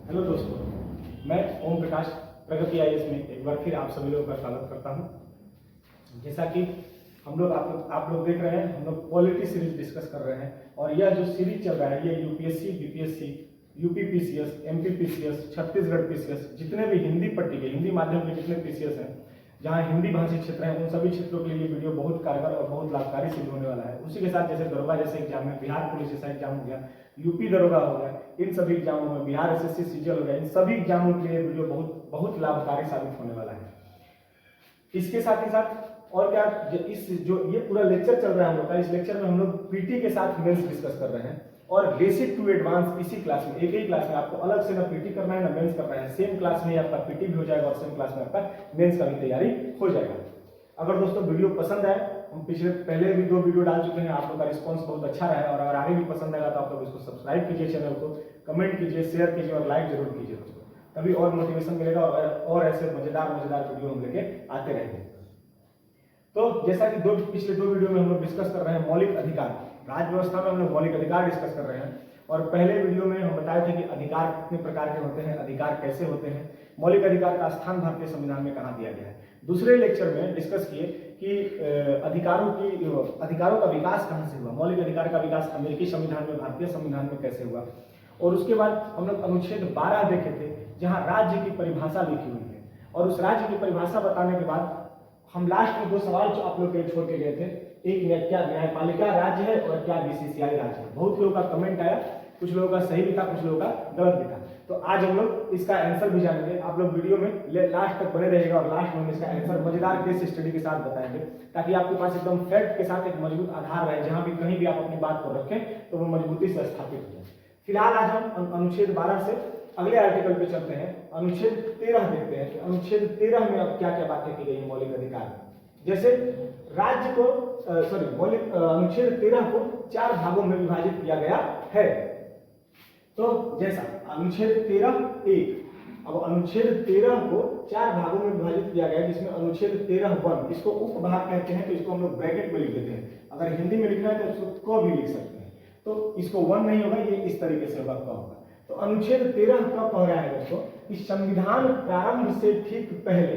Hello दोस्तों, मैं ओम प्रकाश प्रगति IAS में एक बार फिर आप सभी लोगों का स्वागत करता हूं। जैसा कि हम लोग आप लोग देख रहे हैं, हम लोग पॉलिटी सीरीज डिस्कस कर रहे हैं और यह जो सीरीज चल रहा है ये UPSC, BPSC, UP PCS, MP PCS, Chhattisgarh PCS, जितने भी हिंदी पट्टी के हिंदी माध्यम के जितने पीसीएस हैं, जहाँ हिंदी भाषी क्षेत्र हैं, उन सभी क्षेत्रों के लिए वीडियो बहुत कारगर और बहुत लाभकारी सिद्ध होने वाला है। उसी के साथ जैसे दरोगा जैसे एग्जाम में, बिहार पुलिस जैसा एग्जाम हो गया, यूपी दरोगा हो गया, इन सभी एग्जामों में, बिहार एसएससी सीजीएल हो गया, इन सभी एग्जामों के लिए वीडियो बहुत लाभकारी साबित होने वाला है। इसके साथ ही साथ और क्या, इस जो ये पूरा लेक्चर चल रहा है हम लोग का, इस लेक्चर में हम लोग पीटी के साथ मेंस डिस्कस कर रहे हैं और बेसिक टू एडवांस इसी क्लास में, एक ही क्लास में आपको अलग से ना पीटी करना है ना मेंस करना है, सेम क्लास में आपका पीटी भी हो जाएगा और सेम क्लास में आपका मेंस का भी तैयारी हो जाएगा। अगर दोस्तों वीडियो पसंद आए, हम पहले भी 2 वीडियो डाल चुके हैं, आप लोग का रिस्पांस बहुत अच्छा रहा है और अगर आगे भी पसंद आएगा तो आप लोग इसको सब्सक्राइब कीजिए, चैनल को कमेंट कीजिए, शेयर कीजिए और लाइक जरूर कीजिए दोस्तों, तभी और मोटिवेशन मिलेगा और ऐसे मजेदार वीडियो हम लेके आते रहेंगे। तो जैसा कि पिछले 2 वीडियो में हम लोग डिस्कस कर रहे हैं मौलिक अधिकार, राज्य व्यवस्था में हम लोग मौलिक अधिकार डिस्कस कर रहे हैं और पहले वीडियो में हम बताए थे कि अधिकार कितने प्रकार के होते हैं, अधिकार कैसे होते हैं, मौलिक अधिकार का स्थान भारतीय संविधान में कहाँ दिया गया है। दूसरे लेक्चर में डिस्कस किए कि अधिकारों का विकास कहाँ से हुआ, मौलिक अधिकार का विकास अमेरिकी संविधान में, भारतीय संविधान में कैसे हुआ। और उसके बाद हम लोग अनुच्छेद 12 देखे थे, जहाँ राज्य की परिभाषा लिखी हुई है और उस राज्य की परिभाषा बताने के बाद हम लास्ट में 2 सवाल जो आप लोग के छोड़ के गए थे, एक क्या न्यायपालिका राज्य है और क्या बीसीसीआई राज्य है। बहुत लोगों का कमेंट आया, कुछ लोगों का सही भी था, कुछ लोगों का गलत भी था। तो आज हम लोग इसका आंसर भी जानेंगे। आप लोग वीडियो में लास्ट तक बने रहेगा और लास्ट में हम इसका आंसर मजेदार केस स्टडी के साथ बताएंगे, ताकि आपके पास एकदम फैक्ट के साथ एक मजबूत आधार रहे, जहां भी कहीं भी आप अपनी बात को रखें तो वो मजबूती से स्थापित हो जाए। फिलहाल आज हम अनुच्छेद 12 से अगले आर्टिकल पे चलते हैं, अनुच्छेद 13 देखते हैं कि अनुच्छेद 13 में अब क्या क्या बातें की गई है मौलिक अधिकार में। जैसे राज्य को मौलिक अनुच्छेद 13 को 4 भागों में विभाजित किया गया है। तो जैसा अनुच्छेद 13(1), अब अनुच्छेद 13 को 4 भागों में विभाजित किया गया, जिसमें अनुच्छेद 13(1), इसको उपभाग कहते हैं, तो इसको हम लोग ब्रैकेट में लिख देते हैं। अगर हिंदी में लिखना है तो इसको क भी लिख सकते हैं, तो इसको 1 नहीं होगा, ये इस तरीके से होगा, क होगा। तो अनुच्छेद 13 का कह रहा है दोस्तों कि संविधान प्रारंभ से ठीक पहले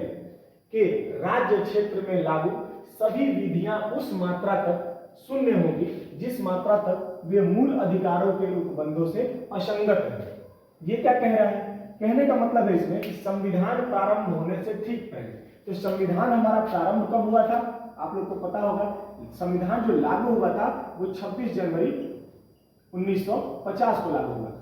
के राज्य क्षेत्र में लागू सभी विधियां उस मात्रा तक शून्य होगी जिस मात्रा तक वे मूल अधिकारों के उपबंधों से असंगत है। ये क्या कह रहा है? कहने का मतलब है इसमें कि संविधान प्रारंभ होने से ठीक पहले, तो संविधान हमारा प्रारंभ कब हुआ था? आप लोग को पता होगा, संविधान जो लागू हुआ था वो 26 जनवरी 1950 को लागू हुआ था।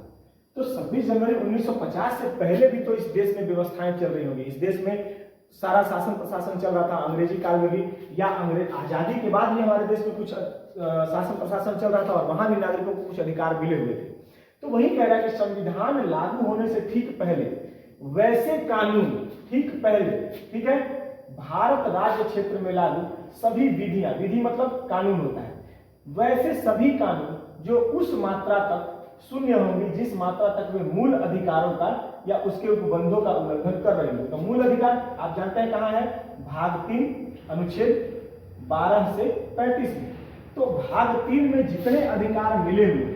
तो 26 जनवरी 1950 से पहले भी तो इस देश में व्यवस्थाएं चल रही होंगी, इस देश में सारा शासन प्रशासन चल रहा था, अंग्रेजी काल में भी या आजादी के बाद भी हमारे देश में कुछ शासन प्रशासन चल रहा था और वहां भी नागरिकों को कुछ अधिकार मिले हुए थे। तो वही कह रहा है कि संविधान लागू होने से ठीक पहले वैसे कानून, ठीक पहले, ठीक है, भारत राज्य क्षेत्र में लागू सभी विधियां, विधि मतलब कानून होता है, वैसे सभी कानून जो उस मात्रा तक शून्य होंगी जिस मात्रा तक वे मूल अधिकारों का या उसके उपबंधों का उल्लंघन कर रही है। तो मूल अधिकार आप जानते हैं कहाँ है? भाग 3 अनुच्छेद 12 से 35 में। तो भाग 3 में जितने अधिकार मिले हुए,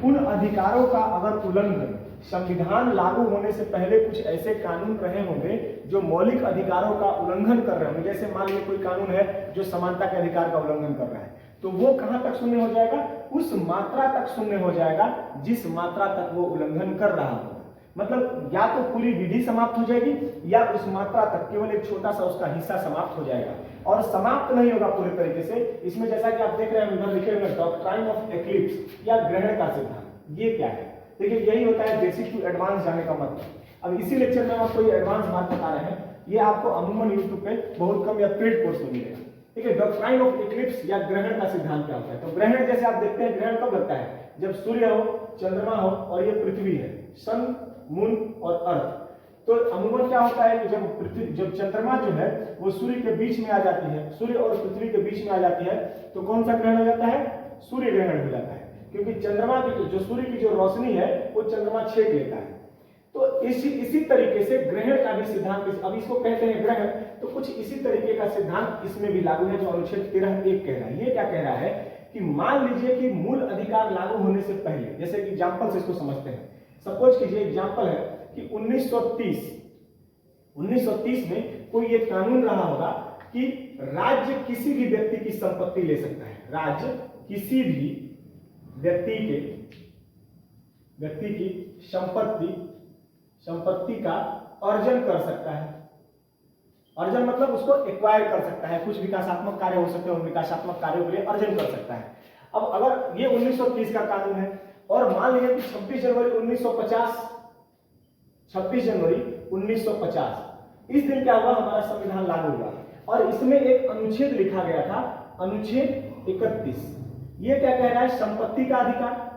उन अधिकारों का अगर उल्लंघन, संविधान लागू होने से पहले कुछ ऐसे कानून रहे होंगे जो मौलिक अधिकारों का उल्लंघन कर रहे होंगे, जैसे मान लीजिए कोई कानून है जो समानता के अधिकार का उल्लंघन कर रहा है, तो वो कहां तक शून्य हो जाएगा? उस मात्रा तक शून्य हो जाएगा जिस मात्रा तक वो उल्लंघन कर रहा होगा। मतलब या तो पूरी विधि समाप्त हो जाएगी या उस मात्रा तक केवल एक छोटा सा उसका हिस्सा समाप्त हो जाएगा, और समाप्त नहीं होगा पूरे तरीके से। इसमें जैसा कि आप देख रहे हैं उधर लिखे हुए डॉक्ट्राइन ऑफ एक्लिप्स या ग्रहण का सिद्धांत, ये क्या है? देखिए यही होता है बेसिक टू एडवांस जाने का मतलब। अब इसी लेक्चर में हम आपको ये एडवांस बात बता रहे हैं, ये आपको अमूमन यूट्यूब पे बहुत कम या पेड कोर्स में मिलेगा। ठीक है, डॉक्ट्राइन ऑफ एक्लिप्स या ग्रहण का सिद्धांत क्या होता है? तो ग्रहण जैसे आप देखते हैं, ग्रहण कब लगता है? जब सूर्य हो, चंद्रमा हो और ये पृथ्वी है, सन, मून और अर्थ। तो अमूमन क्या होता है कि जब चंद्रमा जो है वो सूर्य के बीच में आ जाती है, सूर्य और पृथ्वी के बीच में आ जाती है, तो कौन सा ग्रहण हो जाता है? सूर्य ग्रहण हो जाता है, क्योंकि चंद्रमा की जो सूर्य की जो रोशनी है वो चंद्रमा छेद लेता है। तो इसी तरीके से ग्रहण का भी सिद्धांत, अब इसको कहते हैं ग्रहण, तो कुछ इसी तरीके का सिद्धांत इसमें भी लागू है जो अनुच्छेद 13(1) कह रहा है। ये क्या कह रहा है कि मान लीजिए कि मूल अधिकार लागू होने से पहले, जैसे कि एग्जांपल से इसको समझते हैं, सपोज कीजिए एग्जांपल है कि 1930 में कोई एक कानून रहा होगा कि राज्य किसी भी व्यक्ति की संपत्ति ले सकता है, राज्य किसी भी व्यक्ति की संपत्ति का अर्जन कर सकता है। अर्जन मतलब उसको एक्वायर कर सकता है, कुछ विकासात्मक कार्य हो सकते हैं, उन विकासात्मक कार्यों के लिए अर्जन कर सकता है। अब अगर ये 1930 का कानून है और मान लीजिए कि 26 जनवरी 1950 इस दिन क्या हुआ, हमारा संविधान लागू हुआ और इसमें एक अनुच्छेद लिखा गया था, अनुच्छेद 31। ये क्या कह रहा है, संपत्ति का अधिकार।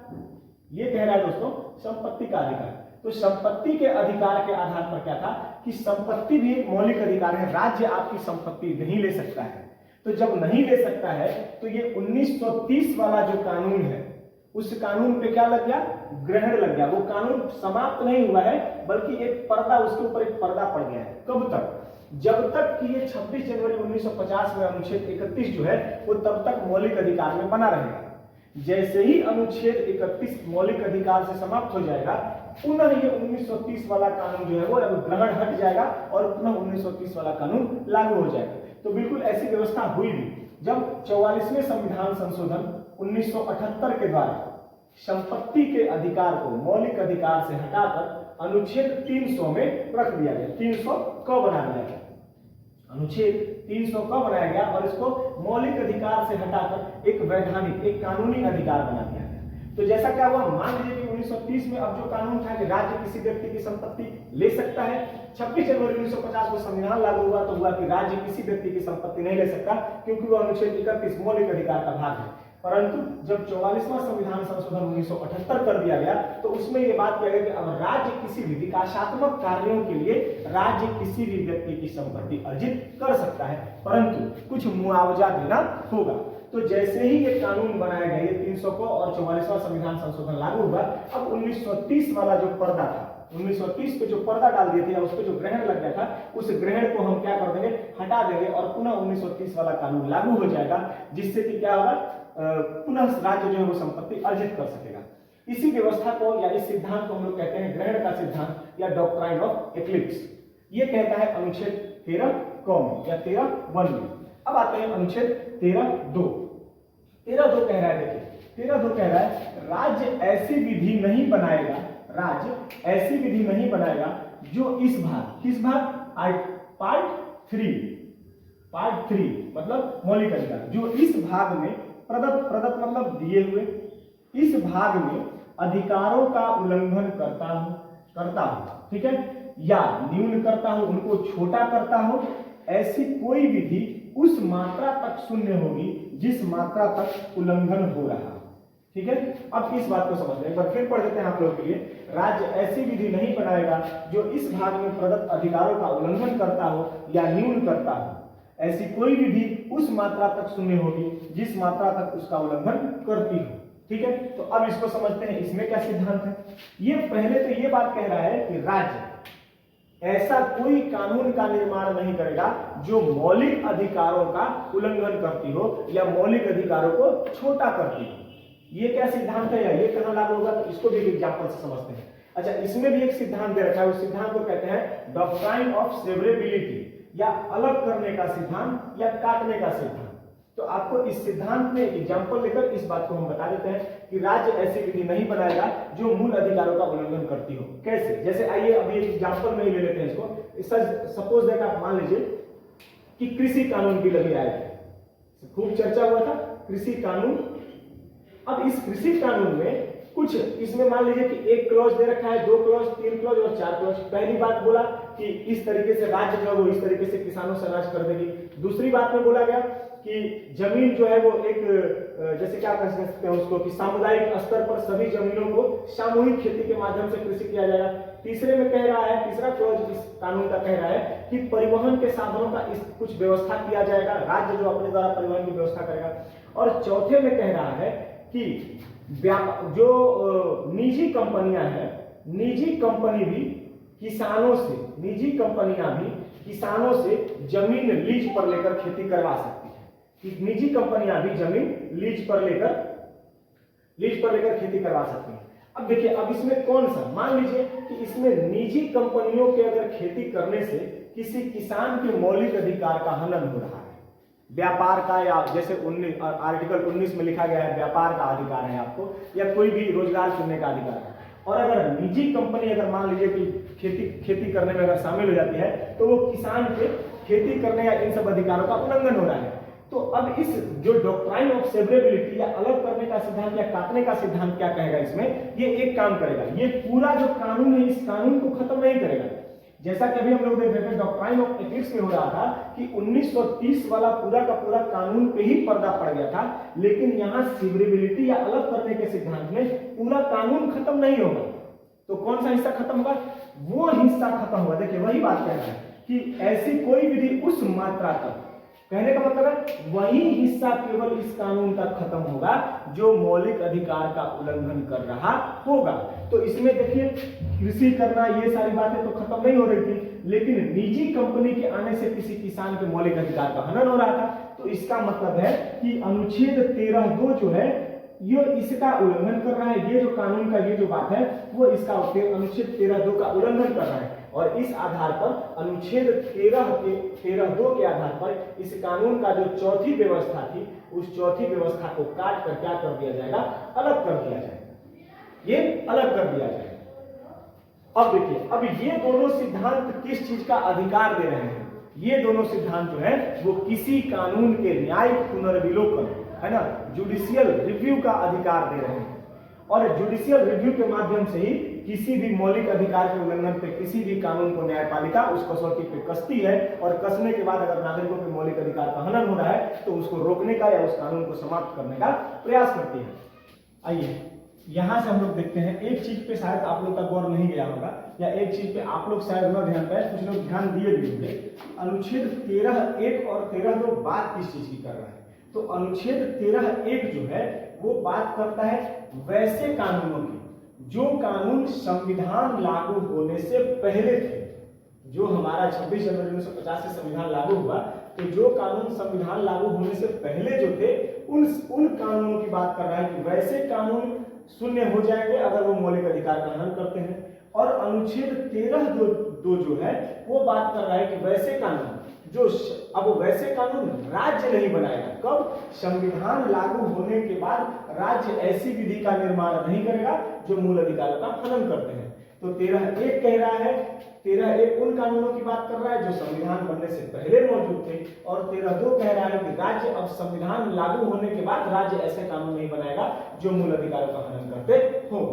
ये कह रहा है दोस्तों संपत्ति का अधिकार। तो संपत्ति के अधिकार के आधार पर क्या था कि संपत्ति भी एक मौलिक अधिकार है, राज्य आपकी संपत्ति नहीं ले सकता है। तो जब नहीं ले सकता है तो ये 1930 वाला जो कानून है उस कानून पे क्या लग गया, ग्रहण लग गया। वो कानून समाप्त नहीं हुआ है बल्कि एक पर्दा, उसके ऊपर एक पर्दा पड़ गया है। कब तक, जब तक कि ये 26 जनवरी 1950 में अनुच्छेद 31 जो है वो तब तक मौलिक अधिकार में बना रहेगा। जैसे ही अनुच्छेद 31 मौलिक अधिकार से समाप्त हो जाएगा, पुनः ये 1930 वाला कानून जो है वो ग्रहण हट जाएगा और पुनः 1930 वाला कानून लागू हो जाएगा। तो बिल्कुल ऐसी व्यवस्था हुई भी जब 44वें संविधान संशोधन 1978 के द्वारा संपत्ति के अधिकार को मौलिक अधिकार से हटाकर अनुच्छेद 300 में रख दिया गया। 300 कब बना दिया गया, अनुच्छेद 300 कब बनाया गया और इसको मौलिक अधिकार से हटाकर एक वैधानिक, एक कानूनी अधिकार बना दिया गया। तो जैसा क्या हुआ, मान लीजिए कि 1930 में अब जो कानून था कि राज्य किसी व्यक्ति की संपत्ति ले सकता है, 26 जनवरी 1950 को संविधान लागू हुआ तो हुआ कि राज्य किसी व्यक्ति की संपत्ति नहीं ले सकता क्योंकि वो अनुच्छेद 31 मौलिक अधिकार का भाग है। परंतु जब 44वां संविधान संशोधन 1978 कर दिया गया तो उसमें यह बात किया गया कि अब राज्य किसी भी विकासात्मक कार्यों के लिए राज्य किसी भी व्यक्ति की संपत्ति अर्जित कर सकता है, परंतु कुछ मुआवजा देना होगा। तो जैसे ही ये कानून बनाया गया, ये 300 को और 44वां संविधान संशोधन लागू हुआ, अब 1930 वाला जो पर्दा था, 1930 पे जो पर्दा डाल दिया था, उस पे जो ग्रहण लग गया था, उस ग्रहण को हम क्या कर देंगे, हटा देंगे और पुनः 1930 वाला कानून लागू हो जाएगा, जिससे कि क्या होगा, पुनः राज्य जो है वो संपत्ति अर्जित कर सकेगा। इसी व्यवस्था को या इस सिद्धांत को हम लोग कहते हैं ग्रहण का सिद्धांत या डॉक्ट्राइन ऑफ एक्लिप्स। ये कहता है अनुच्छेद 13 क में या 13(1) में। अब आते हैं अनुच्छेद 13(2). 13(2) कह रहा है, देखिए 13(2) कह रहा है राज्य ऐसी विधि नहीं बनाएगा, राज्य ऐसी विधि नहीं बनाएगा जो इस भाग, किस भाग, पार्ट 3 मतलब मौलिक अधिकार, जो इस भाग में प्रदत्त मतलब दिए हुए, इस भाग में अधिकारों का उल्लंघन करता हूं, ठीक है, या न्यून करता हूं, उनको छोटा करता हूं, ऐसी कोई विधि उस मात्रा तक शून्य होगी जिस मात्रा तक उल्लंघन हो रहा। ठीक है, अब इस बात को समझ लें, एक बार फिर पढ़ देते हैं आप लोगों के लिए। राज्य ऐसी विधि नहीं बनाएगा जो इस भाग में प्रदत्त अधिकारों का उल्लंघन करता हो या न्यून करता हो, ऐसी कोई विधि उस मात्रा तक शून्य होगी जिस मात्रा तक उसका उल्लंघन करती हो। ठीक है, तो अब इसको समझते हैं, इसमें क्या सिद्धांत है। ये पहले तो ये बात कह रहा है कि राज्य ऐसा कोई कानून का निर्माण नहीं करेगा जो मौलिक अधिकारों का उल्लंघन करती हो या मौलिक अधिकारों को छोटा करती हो। ये क्या सिद्धांत है या ये कहां लागू होगा, तो इसको भी एग्जांपल से समझते हैं। अच्छा, इसमें भी एक सिद्धांत दे रखा है, उस सिद्धांत को कहते हैं डॉक्ट्राइन ऑफ सेवरेबिलिटी, या अलग करने का सिद्धांत या काटने का सिद्धांत। तो आपको इस सिद्धांत में एग्जांपल लेकर इस बात को हम बता देते हैं कि राज्य ऐसी विधि नहीं बनाएगा जो मूल अधिकारों का उल्लंघन करती हो। कैसे, जैसे आइए अभी एग्जांपल में ही ले लेते हैं इसको। सपोज दैट आप मान लीजिए कि कृषि कानून बिल अभी आया है, खूब चर्चा हुआ था कृषि कानून। अब इस कृषि कानून में कुछ इसमें मान लीजिए कि एक क्लॉज दे रखा है, 2 क्लॉज, 3 क्लॉज और 4 क्लॉज। पहली बात बोला कि इस तरीके से राज्य जो है वो इस तरीके से किसानों से अनाज कर देगी। दूसरी बात में बोला गया कि जमीन जो है वो एक जैसे क्या कह सकते हैं उसको कि सामुदायिक स्तर पर सभी जमीनों को सामूहिक खेती के माध्यम से कृषि किया जाएगा। तीसरे में कह रहा है, तीसरा क्लॉज इस कानून का कह रहा है कि परिवहन के साधनों का इस कुछ व्यवस्था किया जाएगा, राज्य जो अपने द्वारा परिवहन की व्यवस्था करेगा। और चौथे में कह रहा है कि जो निजी कंपनियां हैं, निजी कंपनी भी किसानों से, निजी कंपनियां भी किसानों से जमीन लीज पर लेकर खेती करवा सकती है, कि निजी कंपनियां भी जमीन लीज पर लेकर खेती करवा सकती हैं। अब देखिए, अब इसमें कौन सा, मान लीजिए कि इसमें निजी कंपनियों के अगर खेती करने से किसी किसान के मौलिक अधिकार का हनन हो रहा है, व्यापार का, या जैसे आर्टिकल 19 में लिखा गया है व्यापार का अधिकार है आपको, या कोई भी रोजगार चुनने का अधिकार है, और अगर निजी कंपनी अगर मान लीजिए कि खेती करने में अगर शामिल हो जाती है तो वो किसान के खेती करने या इन सब अधिकारों का उल्लंघन हो रहा है। तो अब इस जो डॉक्ट्राइन ऑफ सेवरेबिलिटी या अलग करने का सिद्धांत या काटने का सिद्धांत क्या कहेगा, इसमें ये एक काम करेगा, ये पूरा जो कानून है इस कानून को खत्म नहीं करेगा। जैसा कि अभी हम लोग देख रहे थे डॉक्ट्राइन ऑफ एथिक्स में हो रहा था कि 1930 वाला पूरा का पूरा कानून पे ही पर्दा पड़ गया था, लेकिन यहाँ सेवरेबिलिटी या अलग करने के सिद्धांत में पूरा कानून खत्म नहीं होगा। तो कौन सा हिस्सा खत्म होगा? वो हिस्सा खत्म होगा। देखिए वही बात कह रहा है कि ऐसी कोई विधि उस मात्रा तक, कहने का मतलब है वही हिस्सा केवल इस कानून का खत्म होगा जो मौलिक अधिकार का उल्लंघन कर रहा होगा। तो इसमें देखिए कृषि करना, ये सारी बातें तो खत्म नहीं हो रही थी, लेकिन निजी कंपनी के आने से किसी किसान के मौलिक अधिकार का हनन हो रहा था। तो इसका मतलब है कि अनुच्छेद 13(2) जो है ये इसका उल्लंघन कर रहा है। ये जो कानून का ये जो बात है वो इसका अनुच्छेद 13(2) का उल्लंघन कर रहा है, और इस आधार पर अनुच्छेद 13(2) के आधार पर इस कानून का जो चौथी व्यवस्था थी उस चौथी व्यवस्था को काट कर क्या कर दिया जाएगा? अलग कर दिया जाएगा। ये अलग कर दिया जाएगा। अब देखिए, अब ये दोनों सिद्धांत किस चीज का अधिकार दे रहे हैं? ये दोनों सिद्धांत जो है वो किसी कानून के न्यायिक पुनर्विलोकन, है ना, जुडिशियल रिव्यू का अधिकार दे रहे हैं। और जुडिशियल रिव्यू के माध्यम से ही किसी भी मौलिक अधिकार के उल्लंघन पे किसी भी कानून को न्यायपालिका उस कसौटी पे कसती है, और कसने के बाद अगर नागरिकों के मौलिक अधिकार का हनन हो रहा है तो उसको रोकने का या उस कानून को समाप्त करने का प्रयास करती है। आइए यहां से हम लोग देखते हैं, एक चीज पे शायद आप लोग का गौर नहीं गया होगा, या एक चीज पे आप लोग शायद न ध्यान पाए, कुछ लोग ध्यान दिए भी होंगे। अनुच्छेद 13(1) और 13(2) बात किस चीज की कर रहा है? तो अनुच्छेद 13(1) जो है वो बात करता है वैसे कानूनों की जो कानून संविधान लागू होने से पहले थे। जो हमारा 26 जनवरी 1950 से संविधान लागू हुआ, तो जो कानून संविधान लागू होने से पहले जो थे उन कानूनों की बात कर रहा है कि वैसे कानून शून्य हो जाएंगे अगर वो मौलिक अधिकार का हनन करते हैं। और अनुच्छेद 13(2) जो है वो बात कर रहा है कि वैसे कानून जो अब वैसे कानून राज्य नहीं बनाएगा। कब? संविधान लागू होने के बाद राज्य ऐसी विधि का निर्माण नहीं करेगा जो मूल अधिकारों का हनन करते हैं। तो 13(1) कह रहा है, 13(1) उन कानूनों की बात कर रहा है जो संविधान बनने से पहले मौजूद थे, और 13(2) कह रहा है कि राज्य अब संविधान लागू होने के बाद राज्य ऐसे कानून नहीं बनाएगा जो मूल अधिकारों का हनन करते हो।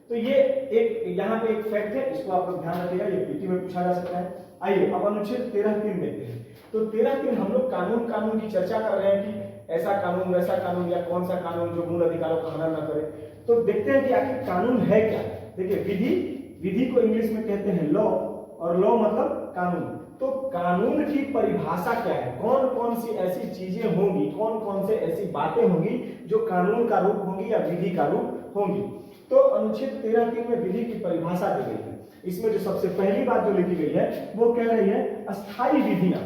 तो ये एक यहाँ पे एक फैक्ट है, इसको आप लोग ध्यान रखिएगा, ये पीटी में पूछा जा सकता है। आइए अब अनुच्छेद 13(3) देखते हैं। तो 13(3) हम लोग कानून की चर्चा कर रहे हैं कि ऐसा कानून वैसा कानून या कौन सा कानून जो मूल अधिकारों का हनन न करे। तो देखते हैं कि आखिर कानून है क्या। देखिए विधि को इंग्लिश में कहते हैं लॉ, और लॉ मतलब कानून। तो कानून की परिभाषा क्या है? कौन कौन सी ऐसी चीजें होंगी, कौन कौन से ऐसी बातें होंगी जो कानून का रूप होंगी या विधि का रूप होंगी? तो अनुच्छेद 13(3) में विधि की परिभाषा दी गई है। इसमें जो सबसे पहली बात जो लिखी गई है वो कह रही है अस्थायी विधियां।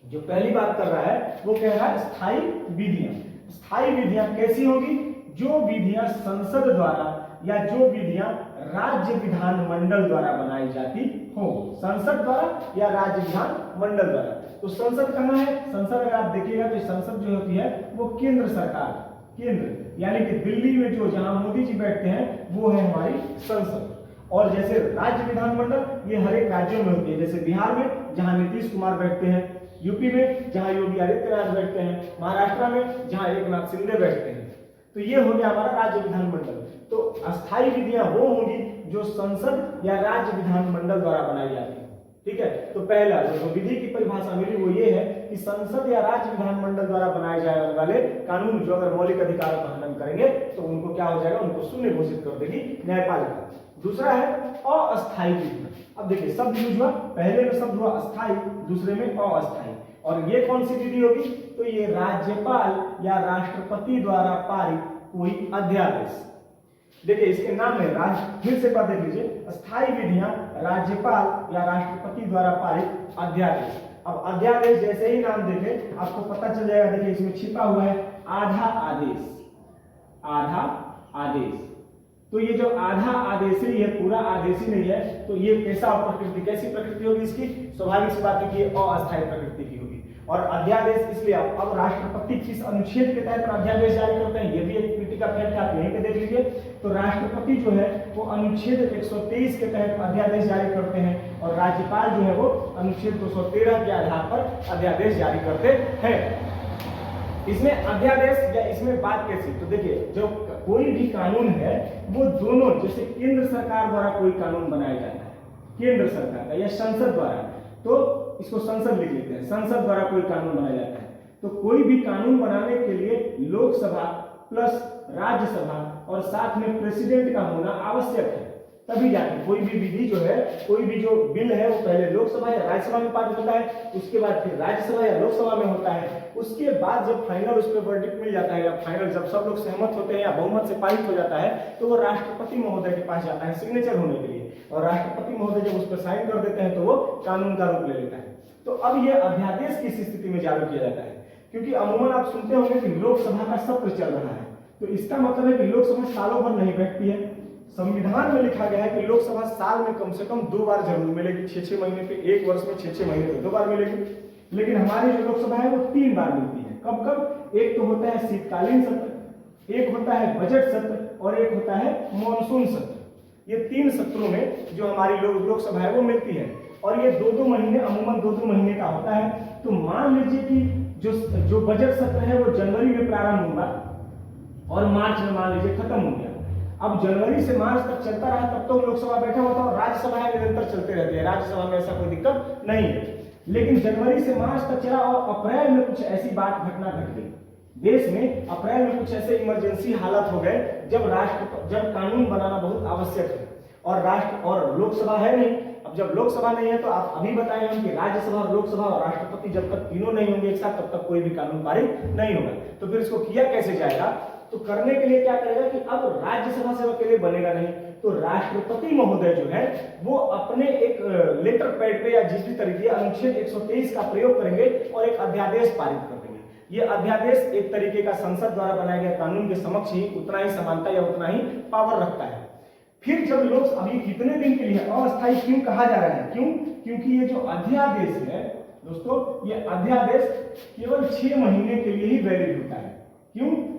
जो पहली बात कर रहा है वो कह रहा है स्थायी विधियां। स्थायी विधियां कैसी होगी? जो विधियां संसद द्वारा या जो विधियां राज्य विधानमंडल द्वारा बनाई जाती हो। संसद द्वारा या राज्य विधानमंडल द्वारा। तो संसद कहाँ है? संसद अगर आप देखिएगा तो संसद जो होती है वो केंद्र सरकार, केंद्र यानी कि दिल्ली में जो जहां मोदी जी बैठते हैं वो है हमारी संसद। और जैसे राज्य विधानमंडल ये हर एक राज्यों में होती है, जैसे बिहार में जहां नीतीश कुमार बैठते हैं, यूपी में जहां योगी आदित्यनाथ बैठते हैं, महाराष्ट्र में जहां एकनाथ शिंदे बैठते हैं। तो ये हो गया हमारा राज्य विधानमंडल। तो अस्थायी विधियां वो होंगी जो संसद या राज्य विधानमंडल द्वारा बनाई जाती है। ठीक है, तो पहला जो विधि की परिभाषा मिली वो ये है कि संसद या राज्य विधानमंडल द्वारा बनाए जाने वाले कानून जो अगर मौलिक अधिकारों का हनन करेंगे तो उनको क्या हो जाएगा? उनको शून्य घोषित कर देगी न्यायपालिका। दूसरा है अस्थायी विधियां। अब देखिए शब्द यूज हुआ, पहले में शब्द हुआ अस्थायी, दूसरे में अस्थायी। और ये कौन सी विधि होगी? तो ये राज्यपाल या राष्ट्रपति द्वारा पारित कोई अध्यादेश। देखिए इसके नाम में फिर से बात देख लीजिए, अस्थायी विधियां राज्यपाल या राष्ट्रपति द्वारा पारित अध्यादेश। अब अध्यादेश जैसे ही नाम देखें आपको पता चल जाएगा। देखिए इसमें छिपा हुआ है आधा आदेश, आधा आदेश। तो ये जो आधा आदेशी है, पूरा आदेशी नहीं है, तो ये कैसा प्रकृति, कैसी प्रकृति होगी इसकी? स्वाभाविक सी बात है कि ये अस्थायी प्रकृति की होगी। और अध्यादेश इसलिए अब राष्ट्रपति किस अनुच्छेद के तहत अध्यादेश जारी करते हैं, ये भी एक क्रिटिकल फैक्ट आप यहीं पे देख लीजिए। तो राष्ट्रपति जो है वो अनुच्छेद 123 के तहत अध्यादेश जारी करते हैं और राज्यपाल जो है वो अनुच्छेद 213 के आधार पर अध्यादेश जारी करते हैं। इसमें अध्यादेश या इसमें बात कैसी, तो देखिए जो कोई भी कानून है वो दोनों, जैसे केंद्र सरकार द्वारा कोई कानून बनाया जाता है, केंद्र सरकार का या संसद द्वारा, तो इसको संसद लिख लेते हैं, संसद द्वारा कोई कानून बनाया जाता है, तो कोई भी कानून बनाने के लिए लोकसभा प्लस राज्यसभा और साथ में प्रेसिडेंट का होना आवश्यक है, तभी जाके कोई भी विधि जो है, कोई भी जो बिल है वो पहले लोकसभा या राज्यसभा में पारित होता है, उसके बाद फिर राज्यसभा या लोकसभा में होता है, उसके बाद जब फाइनल उस पर वर्डिक्ट मिल जाता है या फाइनल जब सब लोग सहमत होते हैं या बहुमत से पारित हो जाता है, तो वो राष्ट्रपति महोदय के पास जाता है सिग्नेचर होने के लिए, और राष्ट्रपति महोदय जब उस पर साइन कर देते हैं तो वो कानून का रूप ले लेता है। तो अब ये अध्यादेश किस स्थिति में जारी किया जाता है, क्योंकि अमूमन आप सुनते होंगे कि लोकसभा का सत्र चल रहा है, तो इसका मतलब है कि लोकसभा सालों भर नहीं बैठती है। संविधान में लिखा गया है कि लोकसभा साल में कम से कम 2 बार जरूर मिलेगी, 6-6 महीने पे, एक वर्ष में 6-6 महीने पे 2 बार मिलेगी, लेकिन हमारी जो लोकसभा है वो 3 बार मिलती है। कब कब? एक तो होता है शीतकालीन सत्र, एक होता है बजट सत्र और एक होता है मॉनसून सत्र। ये 3 सत्रों में जो हमारी लोकसभा है वो मिलती है, और ये 2-2 महीने, अमूमन 2-2 महीने का होता है। तो मान लीजिए कि जो बजट सत्र है वो जनवरी में प्रारंभ हुआ और मार्च में मान लीजिए खत्म हो गया। अब जनवरी से मार्च तक चलता रहा, तब तो लोकसभा बैठा हुआ था और राज्यसभा निरंतर चलते रहती है, राज्यसभा में ऐसा कोई दिक्कत नहीं है। लेकिन जनवरी से मार्च तक चला और अप्रैल में कुछ ऐसी बात घटना घट गई देश में, अप्रैल में कुछ ऐसे इमरजेंसी हालात हो गए जब कानून बनाना बहुत आवश्यक है और लोकसभा है नहीं। अब जब लोकसभा नहीं है तो आप अभी बताएं हम कि राज्यसभा और लोकसभा और राष्ट्रपति जब तक तीनों नहीं होंगे एक साथ, तब तक कोई भी कानून पारित नहीं होगा। तो फिर इसको किया कैसे जाएगा? तो करने के लिए क्या करेगा कि अब राज्यसभा से अकेले बनेगा नहीं, तो राष्ट्रपति महोदय जो है वो अपने एक लेटर पैड पे या जिस भी तरीके अनुच्छेद 123 का प्रयोग करेंगे और एक अध्यादेश पारित कर देंगे। ये अध्यादेश एक तरीके का संसद द्वारा बनाए गए कानून के समक्ष ही उतना ही समानता या उतना ही पावर रखता है। फिर जब लोग अभी कितने दिन के लिए अस्थायी क्यों कहा जा रहा है? क्योंकि ये जो अध्यादेश है दोस्तों, ये अध्यादेश केवल 6 महीने के लिए ही वैलिड होता है।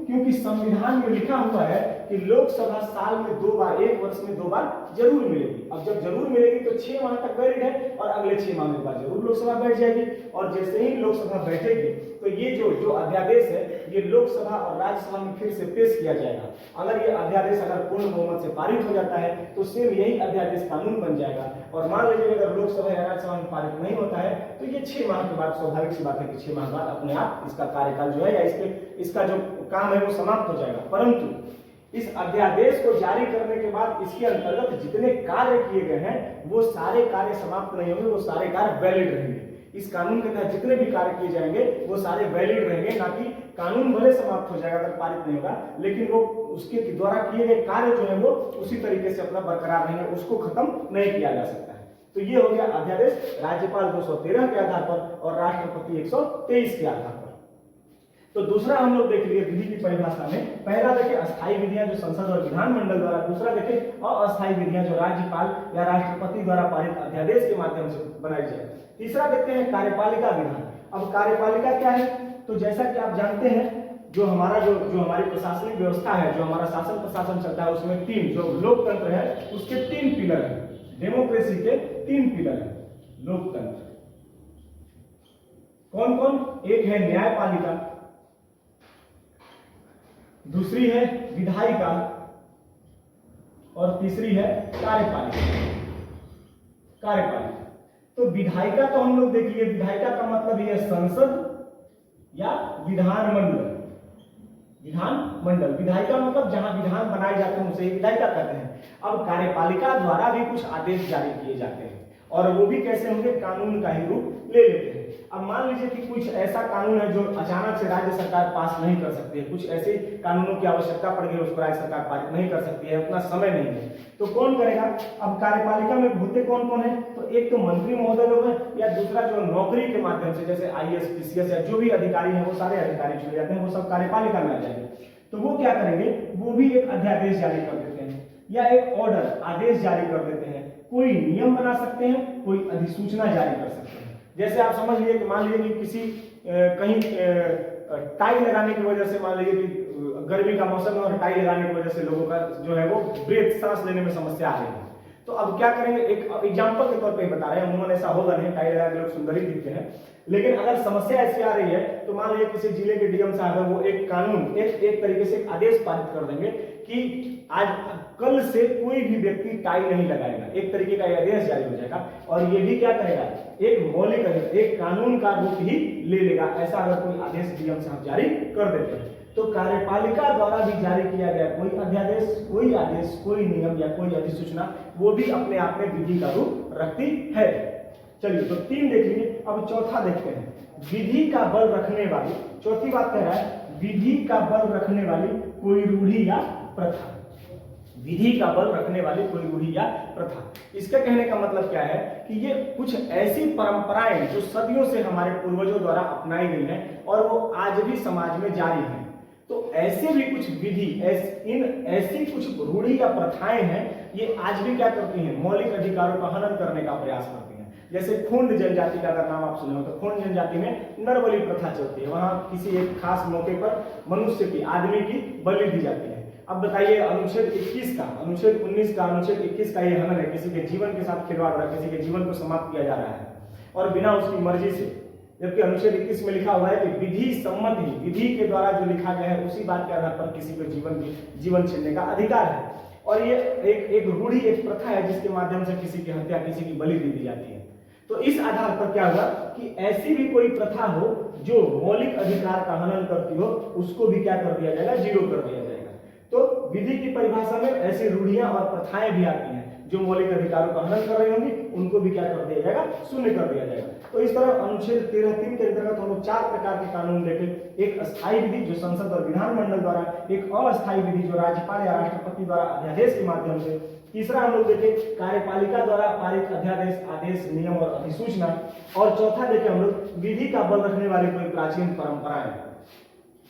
क्योंकि संविधान में लिखा हुआ है कि लोकसभा साल में 2 बार, एक वर्ष में 2 बार जरूर मिलेगी। अब जब जरूर मिलेगी तो 6 माह तक वैलिड है और अगले 6 माह के बाद जरूर लोकसभा बैठ जाएगी, और जैसे ही लोकसभा बैठेगी तो ये जो अध्यादेश है ये लोकसभा और राज्यसभा में फिर से पेश किया जाएगा। अगर ये अध्यादेश पूर्ण बहुमत से पारित हो जाता है तो सेम यही अध्यादेश कानून बन जाएगा। और मान लीजिए अगर लोकसभा या राज्यसभा में पारित नहीं होता है तो ये 6 माह के बाद, स्वाभाविक सी बात है कि 6 माह बाद अपने आप इसका कार्यकाल जो है या इसका जो काम है वो समाप्त हो जाएगा। परंतु इस अध्यादेश को जारी करने के बाद इसके अंतर्गत जितने कार्य किए गए हैं वो सारे कार्य समाप्त नहीं होंगे, वो सारे कार्य वैलिड रहेंगे। इस कानून के तहत जितने भी कार्य किए जाएंगे वो सारे वैलिड रहेंगे, ना कि कानून भले समाप्त हो जाएगा अगर पारित नहीं होगा, लेकिन वो उसके द्वारा किए गए कार्य जो है वो उसी तरीके से अपना बरकरार रहेंगे, उसको खत्म नहीं किया जा सकता है। तो ये हो गया अध्यादेश राज्यपाल 213 के आधार पर और राष्ट्रपति 123 के आधार पर। तो दूसरा हम लोग देख लिए विधि की परिभाषा में, पहला देखे अस्थायी विधियां जो संसद और विधानमंडल द्वारा, दूसरा देखे अस्थायी विधियां जो राज्यपाल या राष्ट्रपति द्वारा पारित अध्यादेश के माध्यम से बनाई जाए। तीसरा देखते हैं कार्यपालिका विधान। अब कार्यपालिका क्या है? तो जैसा कि आप जानते हैं जो हमारी प्रशासनिक व्यवस्था है, जो हमारा शासन प्रशासन चलता है, उसमें 3 जो लोकतंत्र है उसके 3 पिलर है, डेमोक्रेसी के 3 पिलर है लोकतंत्र। कौन कौन? एक है न्यायपालिका, दूसरी है विधायिका और तीसरी है कार्यपालिका। तो विधायिका तो हम लोग देख लिए, विधायिका का मतलब ये संसद या विधानमंडल। विधायिका मतलब जहां विधान बनाए जाते हैं उसे विधायिका कहते हैं। अब कार्यपालिका द्वारा भी कुछ आदेश जारी किए जाते हैं और वो भी कैसे होंगे? कानून का ही रूप ले लेते हैं। अब मान लीजिए कि कुछ ऐसा कानून है जो अचानक से राज्य सरकार पास नहीं कर सकती है, कुछ ऐसे कानूनों की आवश्यकता पड़ गई उसको राज्य सरकार पारित नहीं कर सकती है, उतना समय नहीं है, तो कौन करेगा? अब कार्यपालिका में होते कौन कौन है? तो एक तो मंत्री महोदय लोग हैं, या दूसरा जो नौकरी के माध्यम से जैसे IAS PCS या जो भी अधिकारी हैं वो सारे अधिकारी चले जाते हैं, वो सब कार्यपालिका में आ जाएंगे। तो वो क्या करेंगे? वो भी एक अध्यादेश जारी कर देते हैं, या एक ऑर्डर आदेश जारी कर देते हैं, कोई नियम बना सकते हैं, कोई अधिसूचना जारी कर सकते हैं। जैसे आप समझ लीजिए कि मान लीजिए कि किसी कहीं टाई लगाने की वजह से, मान लीजिए कि गर्मी का मौसम है और टाई लगाने की वजह से लोगों का जो है वो ब्रेथ, सांस लेने में समस्या आ रही है, तो अब क्या करेंगे, एक एग्जांपल के तौर पे बता रहे हैं, अमूमन ऐसा होगा नहीं, टाई लगा के लोग सुंदर ही दिखते हैं, लेकिन अगर समस्या ऐसी आ रही है तो मान लीजिए किसी जिले के डीएम साहब है, वो एक कानून एक तरीके से एक आदेश पारित कर देंगे कि आज कल से कोई भी व्यक्ति टाई नहीं लगाएगा, एक तरीके का आदेश जारी हो जाएगा, और ये भी क्या करेगा, एक मौलिक एक कानून का रूप ही ले लेगा। ऐसा अगर कोई आदेश डीएम साहब जारी कर देते हैं तो कार्यपालिका द्वारा भी जारी किया गया कोई अध्यादेश, कोई आदेश, कोई नियम या कोई अधिसूचना, वो भी अपने आप में विधि का रूप रखती है। चलिए, तो 3 देख लीजिए। अब चौथा देखते हैं, विधि का बल रखने वाली, चौथी बात कह रहा है विधि का बल रखने वाली कोई रूढ़ी या प्रथा, विधि का बल रखने वाली कोई रूढ़ी या प्रथा। इसका कहने का मतलब क्या है कि ये कुछ ऐसी परंपराएं जो सदियों से हमारे पूर्वजों द्वारा अपनाई गई हैं और वो आज भी समाज में जारी हैं, तो ऐसे भी कुछ विधि, ऐसी कुछ रूढ़ी या प्रथाएं हैं, ये आज भी क्या करती हैं, मौलिक अधिकारों का हनन करने का प्रयास करती हैं। जैसे खोंड जनजाति का अगर नाम आप सुने हो तो खोंड जनजाति में नरबलि प्रथा चलती है, वहां किसी एक खास मौके पर मनुष्य की, आदमी की बलि दी जाती है। अब बताइए, अनुच्छेद 21 का, अनुच्छेद 19 का, अनुच्छेद 21 का ये हनन है, किसी के जीवन के साथ खिलवाड़ हो रहा है, किसी के जीवन को समाप्त किया जा रहा है और बिना उसकी मर्जी से, जबकि अनुच्छेद 21 में लिखा हुआ है कि विधि सम्मत ही, विधि के द्वारा जो लिखा गया है उसी बात के आधार पर किसी को जीवन छीनने का अधिकार है। और ये एक रूढ़ी, एक प्रथा है जिसके माध्यम से किसी की हत्या, किसी की बलि दी जाती है। तो इस आधार पर क्या हुआ कि ऐसी भी कोई प्रथा हो जो मौलिक अधिकार का हनन करती हो, उसको भी क्या कर दिया जाएगा, जीरो कर दिया जाएगा। तो विधि की परिभाषा में ऐसी रूढ़ियां और प्रथाएं भी आती हैं जो मौलिक अधिकारों का हनन कर रही होंगी, उनको भी क्या कर दिया जाएगा, शून्य कर दिया जाएगा। तो इस तरह अनुच्छेद 13(3) के अंतर्गत हम लोग 4 प्रकार के कानून देखे। एक अस्थायी विधि जो संसद और विधानमंडल द्वारा, एक अस्थायी विधि जो राज्यपाल या राष्ट्रपति द्वारा अध्यादेश के माध्यम से, तीसरा हम लोग देखे कार्यपालिका द्वारा पारित अध्यादेश, आदेश, नियम और अधिसूचना, और चौथा देखे हम लोग विधि का बल रखने वाली कोई प्राचीन परंपराएं।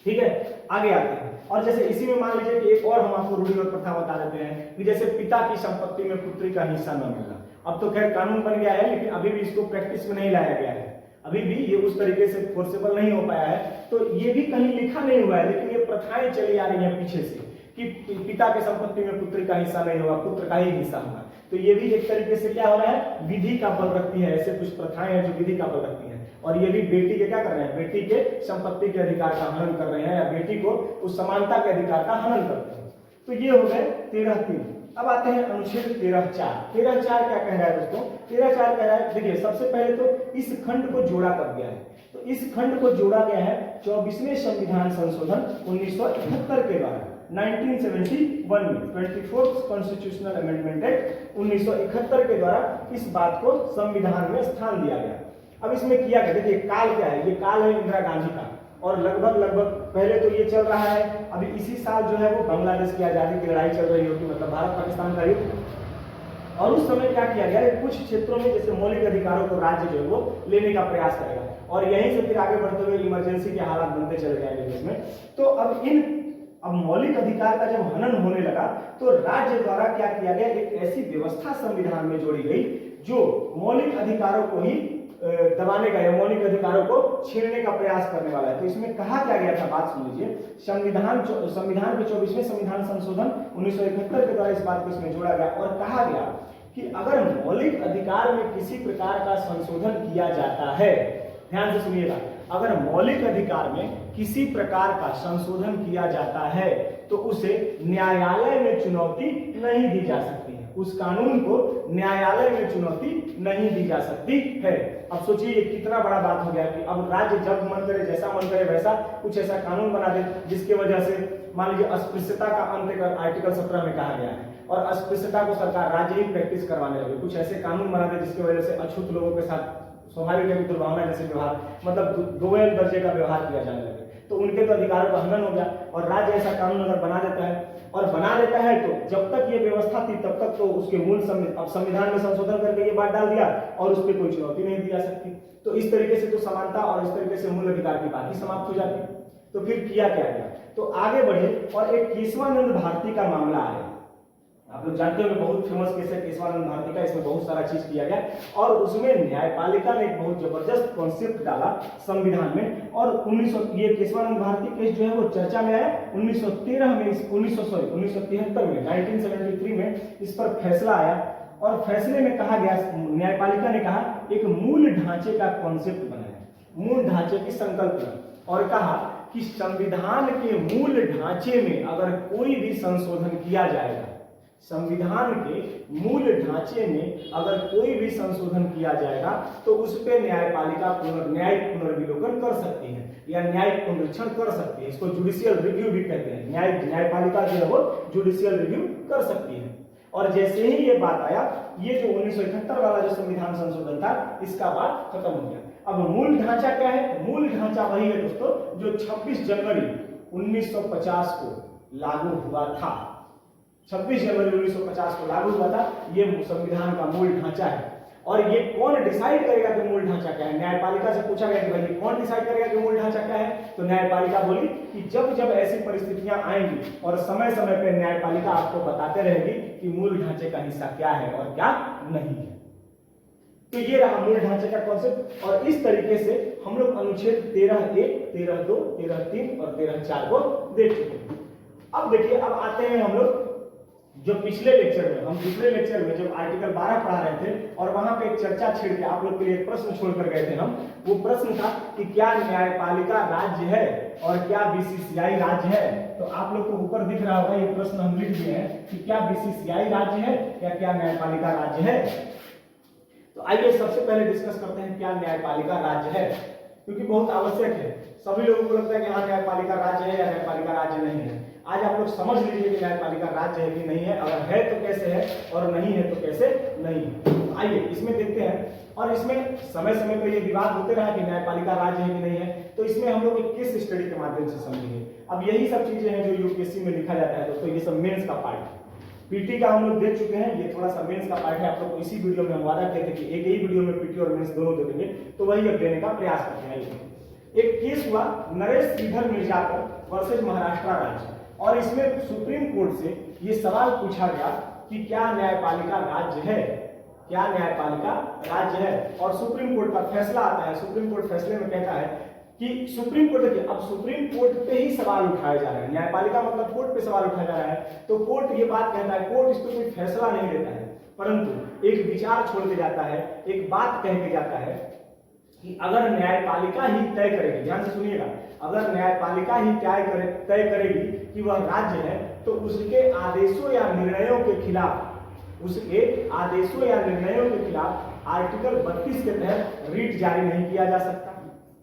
ठीक है, आगे आते हैं। और जैसे इसी में मान लीजिए कि एक और हम आपको रूढ़ी और प्रथा बता देते हैं कि जैसे पिता की संपत्ति में पुत्री का हिस्सा न मिलना। अब तो खैर कानून बन गया है, लेकिन अभी भी इसको प्रैक्टिस में नहीं लाया गया है, अभी भी ये उस तरीके से फोर्सेबल नहीं हो पाया है। तो ये भी कहीं लिखा नहीं हुआ है, लेकिन ये प्रथाएं चली आ रही है पीछे से कि पिता के संपत्ति में पुत्री का हिस्सा नहीं होगा, पुत्र का ही हिस्सा होगा। तो ये भी एक तरीके से क्या हो रहा है, विधि का बल रखती है। ऐसे कुछ प्रथाएं हैं जो विधि का बल रखती है, और ये भी बेटी के क्या कर रहे हैं, बेटी के संपत्ति के अधिकार का हनन कर रहे हैं, या बेटी को उस समानता के अधिकार का हनन करते हैं। तो ये हो गए 13(3). अब आते हैं अनुच्छेद 13(4). 13(4) क्या कह रहा है दोस्तों, 13(4) कह रहा है, देखिए सबसे पहले तो इस खंड को जोड़ा कर दिया है। तो इस खंड को जोड़ा गया है 24वें संविधान संशोधन 1971 के द्वारा, 1971 में 24th कॉन्स्टिट्यूशनल अमेंडमेंट एक्ट 1971 के द्वारा इस बात को संविधान में स्थान दिया गया। अब इसमें किया गया, देखिए काल क्या है, ये काल है इंदिरा गांधी का, और लगभग पहले तो ये चल रहा है, अभी इसी साल जो है वो बांग्लादेश की आजादी की लड़ाई चल रही होगी, मतलब भारत पाकिस्तान का युद्ध। और उस समय क्या किया गया, कुछ क्षेत्रों में जैसे मौलिक अधिकारों को राज्य जो है वो लेने का प्रयास करेगा, और यहीं से फिर आगे बढ़ते हुए इमरजेंसी के हालात बनते चले जाएंगे इसमें। तो अब मौलिक अधिकार का जब हनन होने लगा तो राज्य द्वारा क्या किया गया, एक ऐसी व्यवस्था संविधान में जोड़ी गई जो मौलिक अधिकारों को ही दबाने का या मौलिक अधिकारों को छीनने का प्रयास करने वाला है। तो इसमें कहा क्या गया था, बात सुन लीजिए। संविधान के 24वें संविधान संशोधन 1971 के द्वारा इस बात को इसमें जोड़ा गया और कहा गया कि अगर मौलिक अधिकार में किसी प्रकार का संशोधन किया जाता है, ध्यान से सुनिएगा, अगर मौलिक अधिकार में किसी प्रकार का संशोधन किया जाता है तो उसे न्यायालय में चुनौती नहीं दी जा सकती है, उस कानून को न्यायालय में चुनौती नहीं दी जा सकती है। अब सोचिए ये कितना बड़ा बात हो गया कि अब राज्य जब मन करे, जैसा मन करे वैसा कुछ ऐसा कानून बना दे जिसके वजह से मान लीजिए अस्पृश्यता का अंत आर्टिकल 17 में कहा गया है, और अस्पृश्यता को सरकार राज्य ही प्रैक्टिस करवाने लगे। कुछ ऐसे कानून बना दे जिसकी वजह से अछूत लोगों के साथ स्वाभाविक है कि दुर्भावना जैसे व्यवहार, मतलब दोगल दर्जे का व्यवहार किया जाने लगे, तो उनके तो अधिकारों का हनन हो गया। और राज्य ऐसा कानून अगर बना देता है तो जब तक ये व्यवस्था थी तब तक तो उसके मूल संविधान में संशोधन करके ये बात डाल दिया और उस पर कोई चुनौती नहीं दी जा सकती। तो इस तरीके से तो समानता और इस तरीके से मूल अधिकार की बात ही समाप्त हो जाती। तो फिर किया क्या गया, तो आगे बढ़े और एक केशवानंद भारती का मामला आया। आप लोग जानते हो कि बहुत फेमस केस है केशवानंद भारती का, इसमें बहुत सारा चीज किया गया और उसमें न्यायपालिका ने एक बहुत जबरदस्त कॉन्सेप्ट डाला संविधान में। और 1900 ये केशवानंद भारती केस जो है वो चर्चा में आया 1973 में 1973 में इस पर फैसला आया और फैसले में कहा गया, न्यायपालिका ने कहा एक मूल ढांचे का कॉन्सेप्ट बनाया, मूल ढांचे की संकल्पना, और कहा कि संविधान के मूल ढांचे में अगर कोई भी संशोधन किया जाएगा, संविधान के मूल ढांचे में अगर कोई भी संशोधन किया जाएगा तो उस पर न्यायपालिका न्यायिक पुनर्विलोकन कर सकती है या न्यायिक पुनरीक्षण कर सकती है। इसको जुडिशियल रिव्यू भी कहते हैं। न्यायपालिका जो है वो जुडिशियल रिव्यू कर सकती है। और जैसे ही ये बात आया, ये जो 1971 वाला जो संविधान संशोधन था, इसका बात खत्म हो गया। अब मूल ढांचा क्या है? मूल ढांचा वही है दोस्तों जो 26 जनवरी 1950 को लागू हुआ था। 26 जनवरी 1950 को लागू हुआ था। ये संविधान का मूल ढांचा है। और ये कौन डिसाइड करेगा कि मूल ढांचा क्या है? न्यायपालिका से पूछा गया कि भाई कौन डिसाइड करेगा कि मूल ढांचा क्या है? तो न्यायपालिका बोली कि जब जब ऐसी परिस्थितियां आएंगी और समय समय पर न्यायपालिका आपको बताते रहेगी कि मूल ढांचे का हिस्सा क्या है और क्या नहीं है। तो ये रहा मूल ढांचे का कॉन्सेप्ट। और इस तरीके से हम लोग अनुच्छेद 13(1), 13(2), 13(3) और 13(4) को देख चुके हैं। अब देखिए, अब आते हैं हम लोग जो पिछले लेक्चर में, हम पिछले लेक्चर में जब आर्टिकल 12 पढ़ा रहे थे और वहां पे एक चर्चा छेड़ के आप लोग के लिए एक प्रश्न छोड़कर गए थे हम। वो प्रश्न था कि क्या न्यायपालिका राज्य है और क्या बीसीसीआई राज्य है? तो आप लोग को ऊपर दिख रहा होगा ये प्रश्न हम लिख दिए हैं कि क्या बीसीसीआई राज्य है या क्या न्यायपालिका राज्य है। तो आइए सबसे पहले डिस्कस करते हैं क्या न्यायपालिका राज्य है, क्योंकि बहुत आवश्यक है। सभी लोगों को लगता है कि हाँ न्यायपालिका राज्य है या न्यायपालिका राज्य नहीं है। आज आप लोग समझ लीजिए कि न्यायपालिका राज्य है कि नहीं है, अगर है तो कैसे है और नहीं है तो कैसे नहीं है। तो आइए इसमें देखते हैं। और इसमें समय समय पर ये विवाद होते रहा कि न्यायपालिका राज्य है कि नहीं है, तो इसमें हम लोग एक केस स्टडी के माध्यम से समझेंगे। अब यही सब चीजें हैं जो यूपीएससी में लिखा जाता है दोस्तों। ये सब मेंस का पार्ट है। पीटी का हम लोग देख चुके हैं, ये थोड़ा सा मेंस का पार्ट है। आप लोग को इसी वीडियो में हम वादा किए थे कि एक ही वीडियो में पीटी और मेंस दोनों दे देंगे, तो वही अब देने का प्रयास करते हैं। एक केस हुआ नरेश श्रीधर मिर्जाकर वर्सेस महाराष्ट्र राज्य, और इसमें सुप्रीम कोर्ट से ये सवाल पूछा गया कि क्या न्यायपालिका राज्य है, क्या न्यायपालिका राज्य है। और सुप्रीम कोर्ट का फैसला आता है। सुप्रीम कोर्ट फैसले में कहता है कि सुप्रीम कोर्ट, देखिए अब सुप्रीम कोर्ट पे ही सवाल उठाए जा रहे हैं। न्यायपालिका मतलब कोर्ट पे सवाल उठाया जा रहा है, तो कोर्ट ये बात कहता है, कोर्ट इस पर कोई फैसला नहीं लेता है, परंतु एक विचार छोड़ के जाता है, एक बात कह के जाता है कि अगर न्यायपालिका ही तय करेगी, ध्यान से सुनिएगा, अगर न्यायपालिका ही तय करेगी कि वह राज्य है, तो उसके आदेशों या निर्णयों के खिलाफ, उसके आदेशों या निर्णयों के खिलाफ आर्टिकल 32 के तहत रीट जारी नहीं किया जा सकता।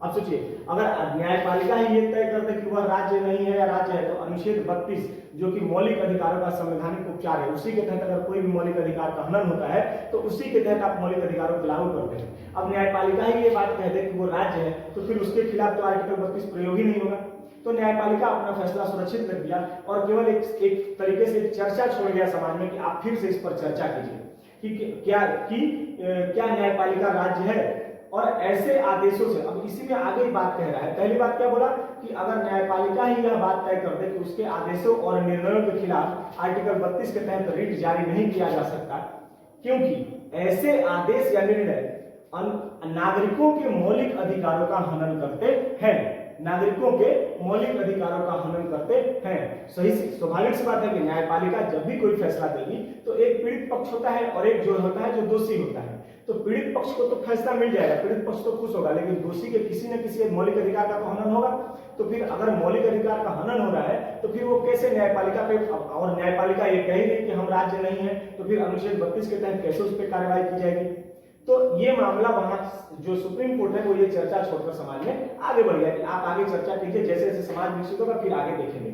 अब सोचिए, अगर न्यायपालिका ही ये तय कर दे कि वह राज्य नहीं है या राज्य है, तो अनुच्छेद 32 जो कि मौलिक अधिकारों का संवैधानिक उपचार है, उसी के तहत अगर कोई भी मौलिक अधिकार का हनन होता है तो उसी के तहत आप मौलिक अधिकारों को लागू करते हैं। अब न्यायपालिका ही ये बात कह दे कि वो राज्य है, तो फिर उसके खिलाफ तो आर्टिकल 32 प्रयोग ही नहीं होगा। तो न्यायपालिका अपना फैसला सुरक्षित रख दिया और केवल एक तरीके से चर्चा छोड़ गया समाज में कि आप फिर से इस पर चर्चा कीजिए कि क्या न्यायपालिका राज्य है। और ऐसे आदेशों से, अब इसी में आगे ही बात कह रहा है। पहली बात क्या बोला कि अगर न्यायपालिका ही यह बात तय कर दे कि उसके आदेशों और निर्णयों के खिलाफ आर्टिकल 32 के तहत रीट जारी नहीं किया जा सकता, क्योंकि ऐसे आदेश या निर्णय नागरिकों के मौलिक अधिकारों का हनन करते हैं, नागरिकों के मौलिक अधिकारों का हनन करते हैं। सही स्वाभाविक सी बात है कि न्यायपालिका जब भी कोई फैसला देगी तो एक पीड़ित पक्ष होता है और एक जो होता है जो दोषी होता है। तो पीड़ित पक्ष को तो फैसला मिल जाएगा, पीड़ित पक्ष तो खुश होगा, लेकिन दोषी के किसी न किसी मौलिक अधिकार का तो हनन होगा। तो फिर अगर मौलिक अधिकार का हनन हो रहा है तो फिर वो कैसे न्यायपालिका पे, और न्यायपालिका ये कह रही कि हम राज्य नहीं है, तो फिर अनुच्छेद 32 के तहत कैसे उस पर कार्रवाई की जाएगी। तो ये मामला वहां जो सुप्रीम कोर्ट है वो ये चर्चा छोड़कर समाज में आगे बढ़ गया कि आप आगे चर्चा कीजिए, जैसे जैसे समाज विकसित होगा फिर आगे देखेंगे।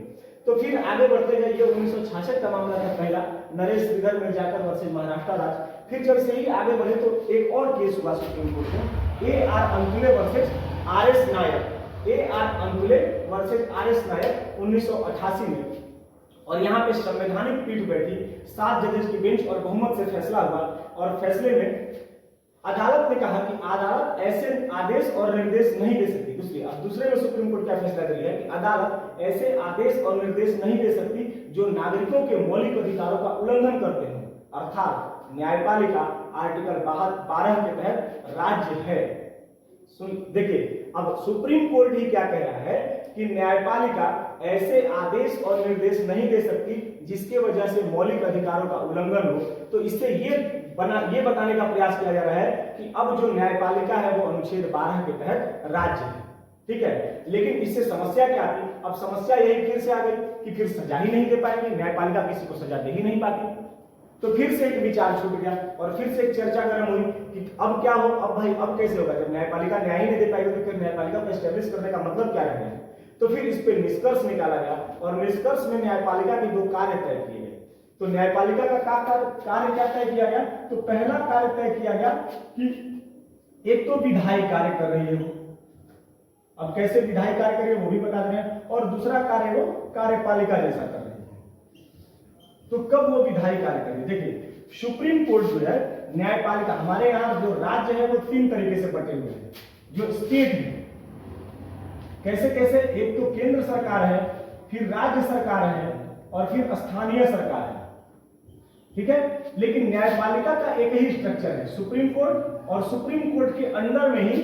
तो फिर आगे बढ़ते गए, ये 1966 का मामला था पहला, नरेश श्रीधर मिर्जाकर वर्सेस महाराष्ट्र राज्य। फिर जब से ही आगे बढ़े तो एक और केस हुआ सुप्रीम कोर्ट में, AR अंतुले वर्सेस RS नायक, AR अंतुले वर्सेस RS नायक 1988 में। और यहाँ पे संवैधानिक पीठ बैठी, 7 जजेस की बेंच और बहुमत से फैसला हुआ। और फैसले में अदालत ने कहा कि अदालत ऐसे आदेश और निर्देश नहीं दे सकती। दूसरे में सुप्रीम कोर्ट क्या फैसला दे दिया है कि अदालत ऐसे आदेश और निर्देश नहीं दे सकती जो नागरिकों के मौलिक अधिकारों का उल्लंघन करते हैं, अर्थात न्यायपालिका आर्टिकल 12 के तहत राज्य है। देखिए, अब सुप्रीम कोर्ट ही क्या कह रहा है कि न्यायपालिका ऐसे आदेश और निर्देश नहीं दे सकती जिसके वजह से मौलिक अधिकारों का उल्लंघन हो। तो इससे ये बताने का प्रयास किया जा रहा है कि अब जो न्यायपालिका है वो अनुच्छेद 12 के तहत राज्य है, ठीक है। लेकिन इससे समस्या क्या थी? अब समस्या यही फिर से आ गई कि फिर सजा ही नहीं दे पाएंगे, न्यायपालिका किसी को सजा दे ही नहीं पाती। तो फिर से एक विचार छूट गया और फिर से एक चर्चा गर्म हुई कि अब क्या हो, अब भाई अब कैसे होगा? जब न्यायपालिका न्याय ही नहीं दे पाएगी तो फिर न्यायपालिका को एस्टेब्लिश करने का मतलब क्या रहेगा? तो फिर इस पे निष्कर्ष निकाला गया और निष्कर्ष में न्यायपालिका के 2 कार्य तय किए गए। तो न्यायपालिका का कार्य क्या तय किया गया? तो पहला कार्य तय किया गया कि एक तो विधायी कार्य कर रही है वो, अब कैसे विधायी कार्य करिए वो भी बता रहे हैं, और दूसरा कार्य वो कार्यपालिका जैसा कर रही है। तो कब वो विधायी कार्य करेगी? देखिए, सुप्रीम कोर्ट जो है न्यायपालिका, हमारे यहाँ जो राज्य है वो 3 तरीके से बटे हुए हैं। जो स्टेट है कैसे कैसे, एक तो केंद्र सरकार है, फिर राज्य सरकार है और फिर स्थानीय सरकार है, ठीक है। लेकिन न्यायपालिका का एक ही स्ट्रक्चर है, सुप्रीम कोर्ट, और सुप्रीम कोर्ट के अंदर में ही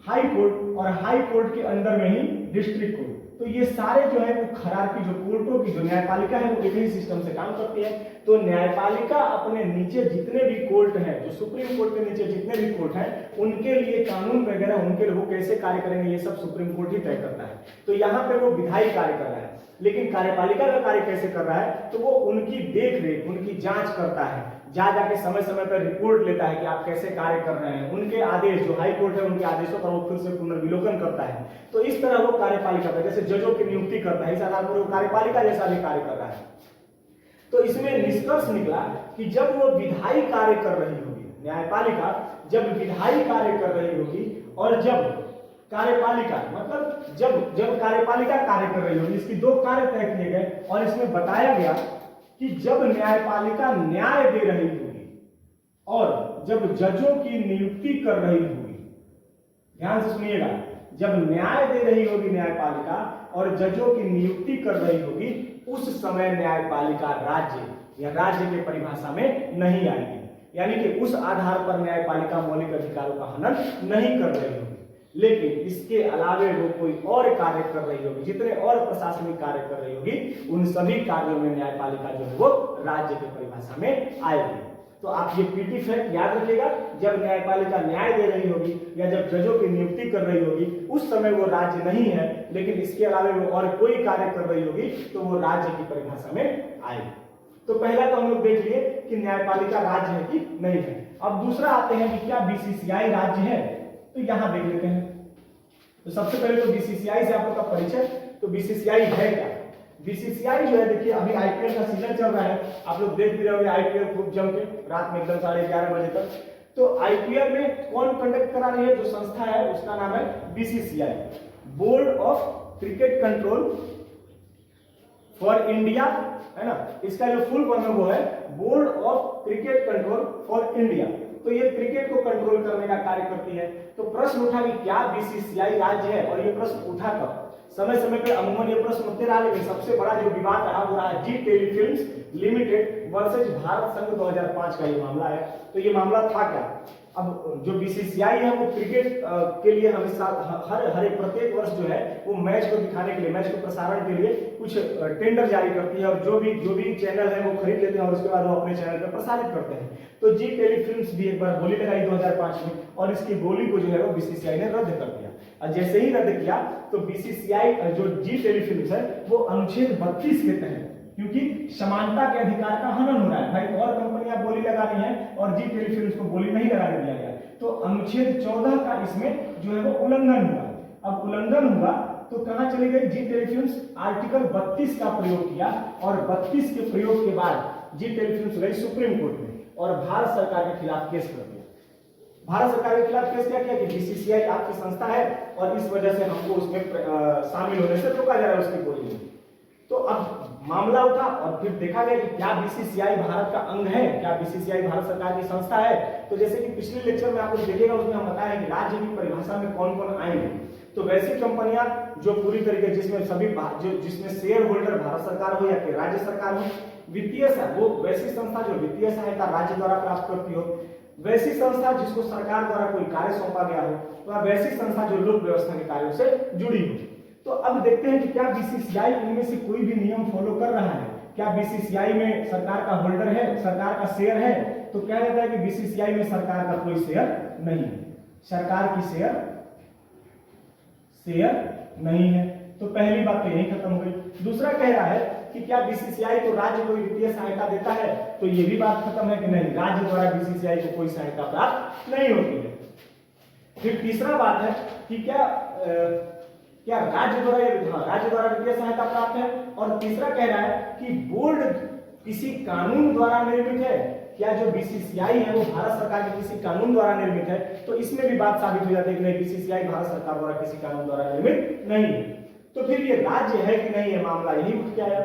हाई कोर्ट, और हाई कोर्ट के अंदर में ही डिस्ट्रिक्ट कोर्ट। तो ये सारे जो है वो खरारकी, जो कोर्टों की जो न्यायपालिका है वो एक ही सिस्टम से काम करती है। तो न्यायपालिका अपने नीचे जितने भी कोर्ट हैं, जो सुप्रीम कोर्ट के नीचे जितने भी कोर्ट हैं, उनके लिए कानून वगैरह, उनके लिए वो कैसे कार्य करेंगे ये सब सुप्रीम कोर्ट ही तय करता है। तो यहाँ पे वो विधायी कार्य कर रहा है। लेकिन कार्यपालिका का कार्य कैसे कर रहा है? तो वो उनकी देख रेख, उनकी जांच करता है, जा जाके समय समय पर रिपोर्ट लेता है कि आप कैसे कार्य कर रहे हैं। उनके आदेश, जो हाई कोर्ट है उनके आदेशों पर वो फिर से पुनर्विलोकन करता है। तो इस तरह वो कार्यपालिका का, जैसे जजों की नियुक्ति करता है, इस आधार पर वो कार्यपालिका जैसा भी कार्य कर रहा है। तो इसमें निष्कर्ष निकला कि जब वो विधायी कार्य कर रही होगी, न्यायपालिका जब विधायी कार्य कर रही होगी, और जब कार्यपालिका, मतलब जब कार्यपालिका कार्य कर रही होगी, इसकी 2 कार्य तय किए गए और इसमें बताया गया कि जब न्यायपालिका न्याय दे रही होगी और जब जजों की नियुक्ति कर रही होगी, ध्यान से सुनिएगा, जब न्याय दे रही होगी न्यायपालिका और जजों की नियुक्ति कर रही होगी, उस समय न्यायपालिका राज्य या राज्य के परिभाषा में नहीं आएगी। यानी कि उस आधार पर न्यायपालिका मौलिक अधिकारों का हनन नहीं कर रही होगी। लेकिन इसके अलावे वो कोई और कार्य कर रही होगी, जितने और प्रशासनिक कार्य कर रही होगी, उन सभी कार्यों में न्यायपालिका जो है वो राज्य की परिभाषा में आएगी। तो आप ये पीटी फैक्ट याद रखिएगा, जब न्यायपालिका न्याय दे रही होगी या जब जजों की नियुक्ति कर रही होगी, उस समय वो राज्य नहीं है। लेकिन इसके अलावे वो और कोई कार्य कर रही होगी तो वो राज्य की परिभाषा में आएगी। तो पहला तो हम लोग देख लिए कि न्यायपालिका राज्य है कि नहीं है। अब दूसरा आते हैं कि क्या बीसीसीआई राज्य है? तो यहां देख लेते हैं। तो सबसे पहले तो बीसीसीआई से आप लोग का परिचय। तो बीसीसीआई है क्या? बीसीसीआई जो है, देखिए अभी आईपीएल का सीजन चल रहा है, आप लोग देख भी रहे होंगे आईपीएल खूब जम के रात में एकदम 11:30 बजे तक। तो आईपीएल में कौन कंडक्ट करा रही है? जो संस्था है उसका नाम है BCCI, board of cricket control for India, है ना। इसका जो फुल फॉर्म है वो है board of cricket control for India. तो ये क्रिकेट को कंट्रोल करने का कार्य करती है। तो प्रश्न उठा कि क्या बीसीसीआई राज्य है? और ये प्रश्न उठा कब? समय समय पे अमूमन ये प्रश्न उठते रहा, लेकिन सबसे बड़ा जो विवाद रहा वो रहा जी टेलीफिल्म्स लिमिटेड वर्सेज भारत संघ 2005 का ये मामला है। तो ये मामला था क्या? अब जो बीसीसीआई है वो क्रिकेट के लिए हमेशा हर एक प्रत्येक वर्ष जो है वो मैच को दिखाने के लिए, मैच के प्रसारण के लिए कुछ टेंडर जारी करती है, और जो भी चैनल है वो खरीद लेते हैं और उसके बाद वो अपने चैनल पर प्रसारित करते हैं। तो जी टेलीफिल्म्स भी एक बार बोली लगाई 2005 में, और इसकी बोली को जो है वो बीसीसीआई ने रद्द कर दिया। और जैसे ही रद्द किया तो बीसीसीआई जो जी टेलीफिल्म्स है वो अनुच्छेद 32 के तहत, क्योंकि समानता के अधिकार का हनन हो रहा है, भाई और कंपनियां बोली लगा रही हैं और जी टेलीफिल्म्स को बोली नहीं लगाने दिया गया, तो अनुच्छेद 14 का इसमें जो है वो उल्लंघन हुआ। अब उल्लंघन हुआ तो कहां चली गई? जी टेलीफिल्म्स आर्टिकल 32 का प्रयोग किया, और 32 के प्रयोग के बाद जी टेलीफिल्म्स गई सुप्रीम कोर्ट में और भारत सरकार के खिलाफ केस कर दिया। भारत सरकार के खिलाफ केस क्या किया कि बीसीसीआई आपकी संस्था है और इस वजह से हमको उसमें शामिल होने से रोका जा रहा है उसकी बोली में। तो तो अब मामला उठा और फिर देखा गया कि क्या बीसीसीआई भारत का अंग है, क्या बीसीसीआई भारत सरकार की संस्था है। तो जैसे कि पिछले लेक्चर में आपको देखिएगा उसमें हम बताया कि राज्य की परिभाषा में कौन कौन आएंगे। तो वैसी कंपनियां जो पूरी तरीके जिसमें सभी जिसमें शेयर होल्डर भारत सरकार हो या फिर राज्य सरकार हो, वित्तीय वो वैसी संस्था जो वित्तीय सहायता राज्य द्वारा प्राप्त करती हो, वैसी संस्था जिसको सरकार द्वारा कोई कार्य सौंपा गया हो, वह वैसी संस्था जो लोक व्यवस्था के कार्यों से जुड़ी हो। तो अब देखते हैं कि क्या बीसीसीआई इनमें से कोई भी नियम फॉलो कर रहा है। क्या बीसीसीआई में सरकार का होल्डर है, सरकार का शेयर है? तो क्या रहता है कि बीसीसीआई में सरकार का कोई शेयर नहीं है, सरकार की शेयर नहीं है। तो पहली बात तो यही खत्म हो गई। दूसरा कह रहा है कि क्या बीसीसीआई को राज्य कोई वित्तीय सहायता देता है? तो ये भी बात खत्म है कि नहीं, राज्य द्वारा बीसीसीआई को कोई सहायता प्राप्त नहीं होती है। फिर तीसरा बात है कि क्या राज्य द्वारा वित्तीय सहायता प्राप्त है। और तीसरा कह रहा है कि बोर्ड किसी कानून द्वारा निर्मित है। क्या जो बीसीसीआई है वो भारत सरकार के किसी कानून द्वारा निर्मित है? तो इसमें भी बात साबित हो जाती है कि नहीं, बीसीसीआई भारत सरकार द्वारा किसी कानून द्वारा निर्मित नहीं है। तो फिर ये राज्य है कि नहीं, ये मामला यही उठ के आया।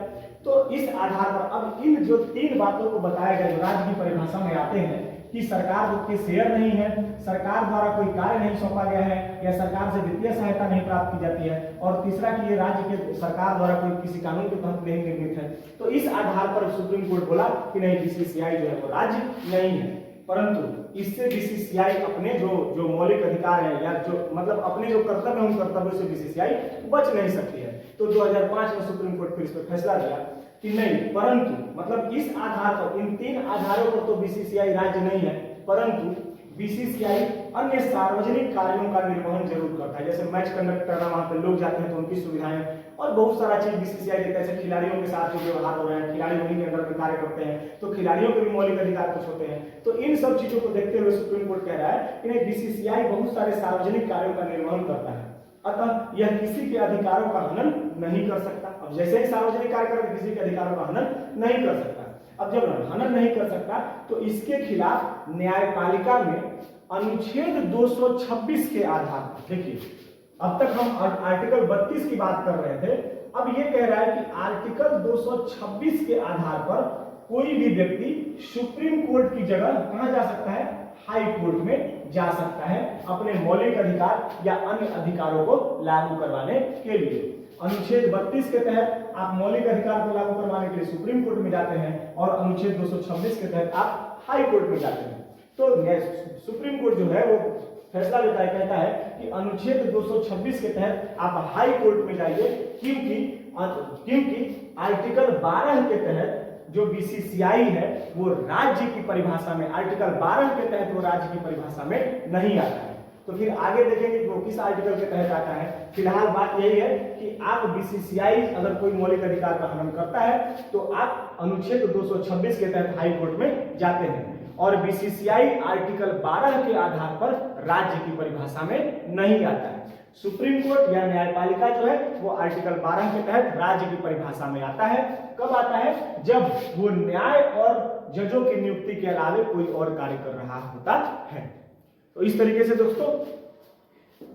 तो इस आधार पर अब इन जो तीन बातों को बताया गया जो राज्य की परिभाषा में आते हैं कि सरकार के शेयर नहीं है, सरकार द्वारा कोई कार्य नहीं सौंपा गया है, या सरकार से वित्तीय सहायता नहीं प्राप्त की जाती है, और तीसरा कि ये राज्य के सरकार द्वारा कोई किसी कानून के तहत नहीं निर्मित है। तो इस आधार पर सुप्रीम कोर्ट बोला कि नहीं, बीसीसीआई जो है वो राज्य नहीं है। परंतु इससे बीसीसीआई अपने जो मौलिक अधिकार है या जो मतलब अपने जो कर्तव्य है उन कर्तव्यों से बीसीसीआई बच नहीं सकती है। तो 2005 में सुप्रीम कोर्ट फिर इस पर फैसला दिया कि नहीं, परंतु मतलब इस आधार पर, इन तीन आधारों पर तो बीसीसीआई राज्य नहीं है, परंतु बीसीसीआई अन्य सार्वजनिक कार्यों का निर्वहन जरूर करता है। जैसे मैच कंडक्ट करना, वहां पे लोग जाते हैं तो उनकी सुविधाएं और बहुत सारा चीज बीसीसीआई देखता है। जैसे खिलाड़ियों के साथ जो व्यवहार हो रहे हैं, खिलाड़ी उन्हीं के अंदर में कार्य करते हैं, तो खिलाड़ियों के भी मौलिक अधिकार कुछ होते हैं। तो इन सब चीजों को देखते हुए सुप्रीम कोर्ट कह रहा है कि नहीं, बीसीसीआई बहुत सारे सार्वजनिक कार्यों का निर्वहन करता है, अतः यह किसी के अधिकारों का हनन नहीं कर सकता। अब जैसे ही सार्वजनिक कार्य कर किसी के अधिकारों का हनन नहीं कर सकता। अब जब हनन नहीं कर सकता तो इसके खिलाफ न्यायपालिका में अनुच्छेद 226 के आधार पर, देखिए अब तक हम आर्टिकल 32 की बात कर रहे थे, अब ये कह रहा है कि आर्टिकल 226 के आधार पर कोई भी व्यक्ति सुप्रीम कोर्ट की जगह कहां जा सकता है, हाई कोर्ट में जा सकता है अपने मौलिक अधिकार या अन्य अधिकारों को लागू करवाने के लिए। अनुच्छेद 32 के तहत आप मौलिक अधिकार को लागू करवाने के लिए सुप्रीम कोर्ट में जाते हैं और अनुच्छेद 226 के तहत आप हाई कोर्ट में जाते हैं। तो सुप्रीम कोर्ट जो है वो फैसला देता है, कहता है कि अनुच्छेद 226 के तहत आप हाई कोर्ट में जाइए, क्योंकि आर्टिकल 12 के तहत जो बीसीसीआई है वो राज्य की परिभाषा में, आर्टिकल 12 के तहत वो राज्य की परिभाषा में नहीं आता है। तो फिर आगे देखेंगे कि वो किस आर्टिकल के तहत आता है। फिलहाल बात यही है कि आप बीसीसीआई अगर कोई मौलिक अधिकार का हनन करता है तो आप अनुच्छेद 226 के तहत हाई कोर्ट में जाते हैं, और बीसीसीआई आर्टिकल 12 के आधार पर राज्य की परिभाषा में नहीं आता है। सुप्रीम कोर्ट या न्यायपालिका जो है वो आर्टिकल 12 के तहत राज्य की परिभाषा में आता है। कब आता है? जब वो न्याय और जजों की नियुक्ति के अलावे कोई और कार्य कर रहा होता है। तो इस तरीके से दोस्तों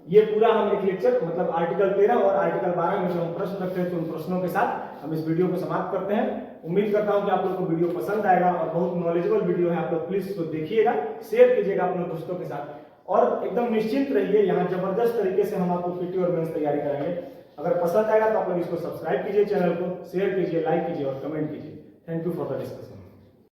ये पूरा हम एक लेक्चर मतलब आर्टिकल 13 और आर्टिकल 12 में जो हम प्रश्न रखते हैं तो उन प्रश्नों के साथ हम इस वीडियो को समाप्त करते हैं। उम्मीद करता हूं कि आप लोग को वीडियो पसंद आएगा और बहुत नॉलेजेबल वीडियो है। आप लोग प्लीज इसको देखिएगा, शेयर कीजिएगा अपने दोस्तों के साथ, और एकदम निश्चिंत रहिए, यहाँ जबरदस्त तरीके से हम आपको पीटी और मेंस तैयारी कराएंगे। अगर पसंद आएगा तो आप लोग इसको सब्सक्राइब कीजिए, चैनल को शेयर कीजिए, लाइक कीजिए और कमेंट कीजिए। Thank you for the discussion.